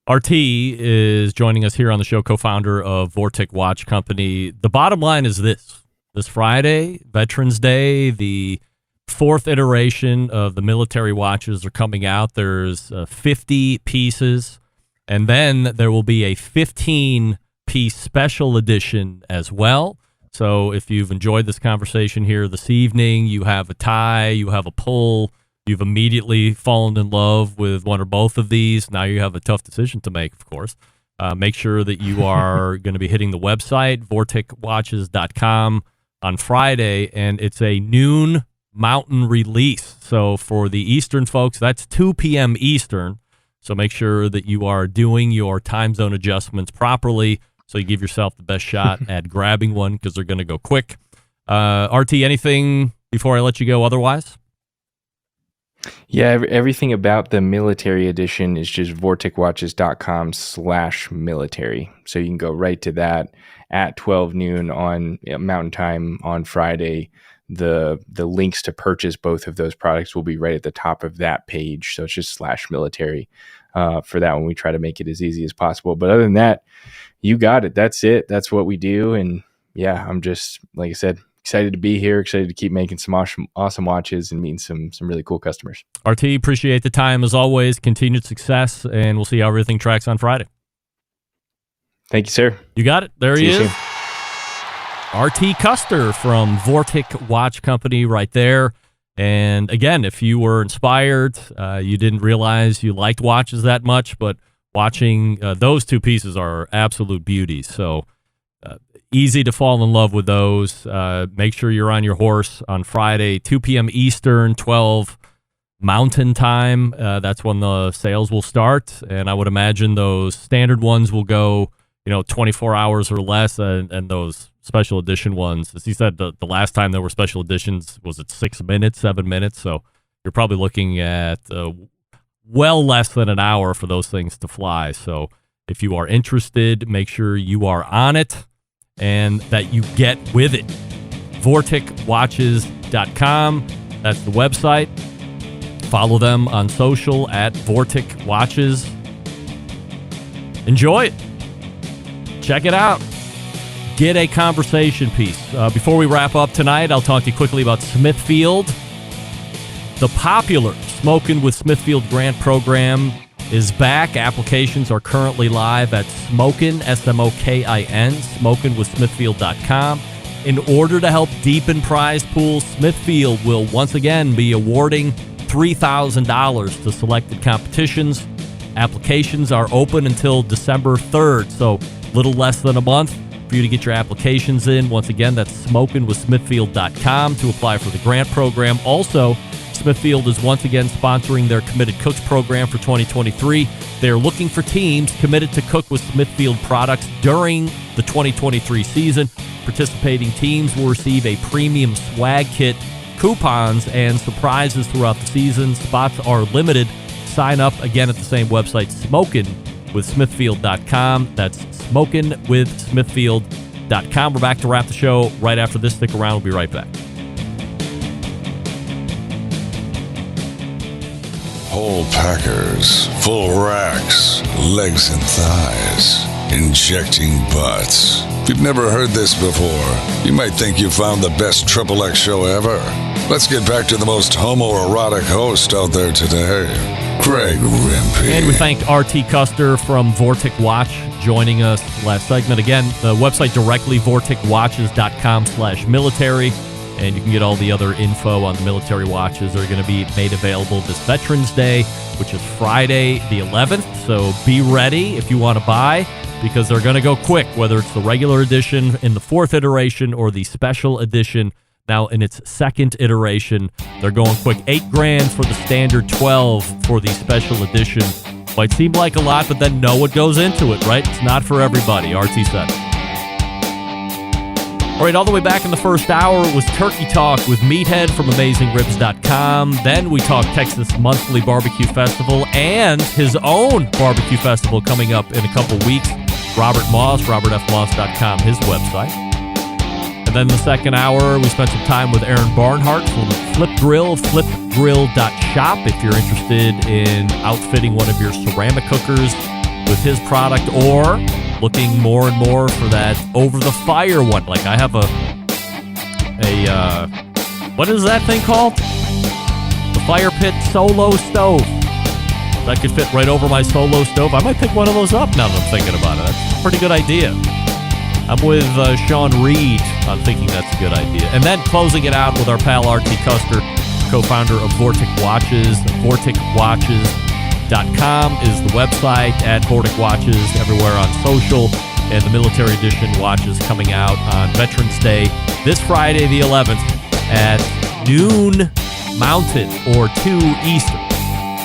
RT is joining us here on the show, co-founder of Vortic Watch Company. The bottom line is this Friday, Veterans Day, the 4th iteration of the military watches are coming out. There's 50 pieces, and then there will be a 15-piece special edition as well. So if you've enjoyed this conversation here this evening, you have a tie, you have a pull, you've immediately fallen in love with one or both of these. Now you have a tough decision to make, of course. Make sure that you are going to be hitting the website, vorticwatches.com, on Friday, and it's a noon Mountain release. So for the Eastern folks, that's 2 p.m. Eastern. So make sure that you are doing your time zone adjustments properly so you give yourself the best shot at grabbing one because they're going to go quick. RT, anything before I let you go otherwise? Yeah, everything about the military edition is just vorticwatches.com/military. So you can go right to that at 12 noon on Mountain Time on Friday. The links to purchase both of those products will be right at the top of that page. So it's just /military for that one. We try to make it as easy as possible. But other than that, you got it. That's it. That's what we do. And yeah, I'm just, like I said, excited to be here, excited to keep making some awesome watches and meeting some really cool customers. RT, appreciate the time as always. Continued success, and we'll see how everything tracks on Friday. Thank you, sir. You got it. There see he is. Soon. RT Custer from Vortic Watch Company right there. And again, if you were inspired, you didn't realize you liked watches that much, but watching those two pieces are absolute beauties. So easy to fall in love with those. Make sure you're on your horse on Friday, 2 p.m. Eastern, 12 Mountain Time. That's when the sales will start. And I would imagine those standard ones will go, 24 hours or less. And those special edition ones, as he said, the last time there were special editions, was it 6 minutes, 7 minutes? So you're probably looking at well less than an hour for those things to fly. So if you are interested, make sure you are on it and that you get with it. VorticWatches.com. That's the website. Follow them on social at Vortic Watches. Enjoy it. Check it out. Get a conversation piece. Before we wrap up tonight, I'll talk to you quickly about Smithfield. The popular Smokin' with Smithfield grant program is back. Applications are currently live at Smokin', SMOKIN, smokinwithsmithfield.com. In order to help deepen prize pools, Smithfield will once again be awarding $3,000 to selected competitions. Applications are open until December 3rd, so little less than a month for you to get your applications in. Once again, that's smokinwithsmithfield.com to apply for the grant program. Also, Smithfield is once again sponsoring their Committed Cooks program for 2023. They're looking for teams committed to cook with Smithfield products during the 2023 season. Participating teams will receive a premium swag kit, coupons, and surprises throughout the season. Spots are limited. Sign up again at the same website, smokinwithsmithfield.com. That's smokinwithsmithfield.com. We're back to wrap the show right after this. Stick around. We'll be right back. Whole packers, full racks, legs and thighs, injecting butts. If you've never heard this before, you might think you found the best XXX show ever. Let's get back to the most homoerotic host out there today, Greg Rempe. And we thank RT Custer from Vortic Watch joining us last segment. Again, the website directly, vorticwatches.com/military. And you can get all the other info on the military watches that are going to be made available this Veterans Day, which is Friday the 11th. So be ready if you want to buy, because they're going to go quick, whether it's the regular edition in the 4th iteration or the special edition now in its 2nd iteration. They're going quick. $8,000 for the standard, 12 for the special edition. Might seem like a lot, but then know what goes into it, right? It's not for everybody. RT said. All right, all the way back in the first hour was Turkey Talk with Meathead from AmazingRibs.com. Then we talked Texas Monthly Barbecue Festival and his own barbecue festival coming up in a couple weeks. Robert Moss, robertfmoss.com, his website. And then the second hour, we spent some time with Aaron Barnhart from Flip Grill, flipgrill.shop. If you're interested in outfitting one of your ceramic cookers with his product, or looking more and more for that over-the-fire one. Like I have a what is that thing called? The Fire Pit Solo Stove. That could fit right over my Solo Stove. I might pick one of those up now that I'm thinking about it. That's a pretty good idea. I'm with Sean Reed on thinking that's a good idea. And then closing it out with our pal RT Custer, co-founder of Vortic Watches. VorticWatches.com is the website, at Vortic Watches everywhere on social, and the military edition watches coming out on Veterans Day this Friday the 11th at noon Mountain or 2 Eastern.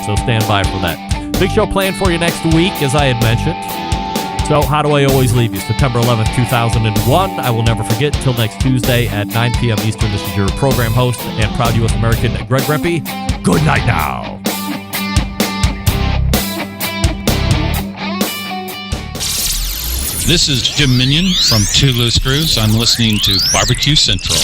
So stand by for that. Big show planned for you next week, as I had mentioned. So how do I always leave you? September 11th, 2001. I will never forget. Until next Tuesday at 9 p.m. Eastern, this is your program host and proud U.S. American, Greg Rempe. Good night now. This is Jim Minion from Two Loose Screws. I'm listening to Barbecue Central.